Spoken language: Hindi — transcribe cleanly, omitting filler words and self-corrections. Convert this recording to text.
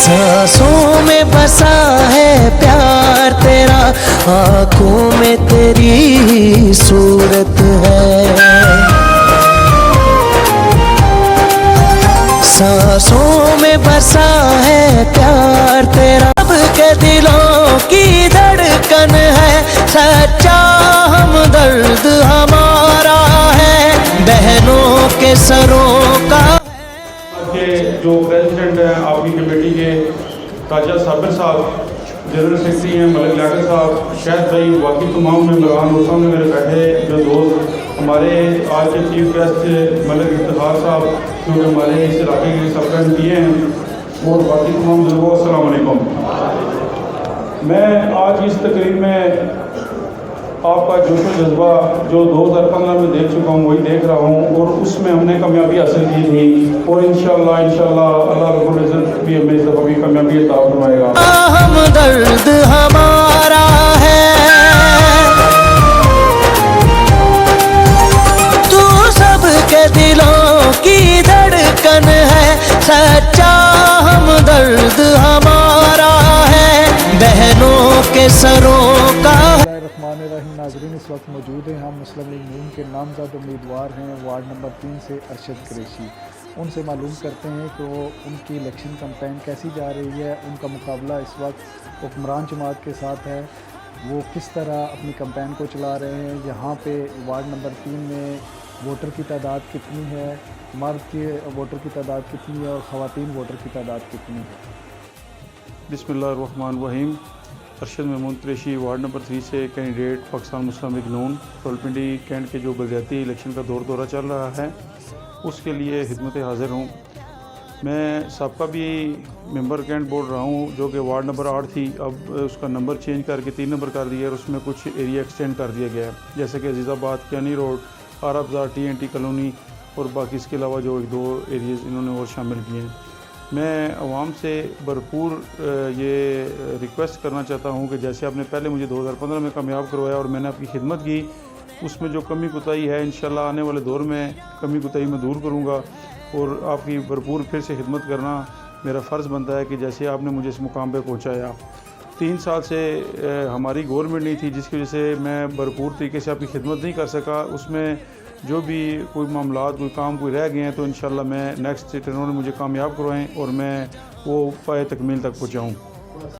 सांसों में बसा है प्यार तेरा, आँखों में तेरी सूरत है। सांसों में बसा है प्यार तेरा, सबके दिलों की धड़कन है, सच्चा हमदर्द हमारा है, बहनों के सरों का। के जो प्रेसिडेंट हैं आपकी कमेटी के राजा साबिर साहब, जनरल सेक्रेटरी हैं मलिक लियाकत साहब, शायद भाई, बाकी तमाम मेम्बरान और सामने मेरे बैठे जो दोस्त, हमारे आज के चीफ गेस्ट मलिक इफ्तिखार साहब जो कि हमारे इस इलाके के सबका एमपी हैं, और बाकी तमाम बुजुर्गों को अस्सलाम वालेकुम। मैं आज इस तकरीब में आपका जोशो जज्बा जो 2015 में देख चुका हूँ वही देख रहा हूँ, और उसमें हमने कामयाबी हासिल की थी, और इंशाअल्लाह अल्लाह रब्बुल इज़्ज़त भी हमें इस दफ़ा भी कामयाबी अता फरमाएगा। हमदर्द हमारा है, तू सबके दिलों की धड़कन है, सच्चा हमदर्द हमारा है, बहनों के सरों का। नाज़रीन, इस वक्त मौजूद हैं हम मुस्लिम लीग नून के नामज़द उम्मीदवार हैं वार्ड नंबर 3 से अरशद कुरैशी। उनसे मालूम करते हैं कि वो उनकी इलेक्शन कैंपेन कैसी जा रही है, उनका मुकाबला इस वक्त हुक्मरान जमात के साथ है, वो किस तरह अपनी कैंपेन को चला रहे हैं, यहाँ पे वार्ड नंबर 3 में वोटर की तादाद कितनी है, मर्द के वोटर की तादाद कितनी है और ख़वातीन वोटर की तादाद कितनी है। बिस्मिल्लाहिर्रहमानिर्रहीम। अरशद महमूद कुरैशी वार्ड नंबर 3 से कैंडिडेट पाकिस्तान मुस्लिम लीग नून रावलपिंडी कैंट के जो बलदियाती इलेक्शन का दौरा चल रहा है उसके लिए खिदमत हाज़िर हूँ। मैं सबका भी मेंबर कैंट बोल रहा हूँ जो कि वार्ड नंबर 8 थी, अब उसका नंबर चेंज करके 3 नंबर कर दिया, और उसमें कुछ एरिया एक्सटेंड कर दिया गया है, जैसे कि अजीज़ाबाद, कैनी रोड, आराबाज़ार, TNT कॉलोनी, और बाकी इसके अलावा जो 1-2 एरियाज़ इन्होंने और शामिल किए हैं। मैं आवाम से भरपूर ये रिक्वेस्ट करना चाहता हूँ कि जैसे आपने पहले मुझे 2015 में कामयाब करवाया और मैंने आपकी खिदमत की, उसमें जो कमी कोताही है इंशाल्लाह आने वाले दौर में कमी कोताही मैं दूर करूँगा, और आपकी भरपूर फिर से खिदमत करना मेरा फ़र्ज़ बनता है कि जैसे आपने मुझे इस मुकाम पे पहुँचाया। 3 साल से हमारी गवर्नमेंट नहीं थी, जिसकी वजह से मैं भरपूर तरीके से आपकी खिदमत नहीं कर सका। उसमें जो भी कोई मामलात, कोई काम कोई रह गए हैं, तो इंशाल्लाह मैं नेक्स्ट टर्न में मुझे कामयाब करवाएं और मैं वो पाए तकमील तक पहुँचाऊँ।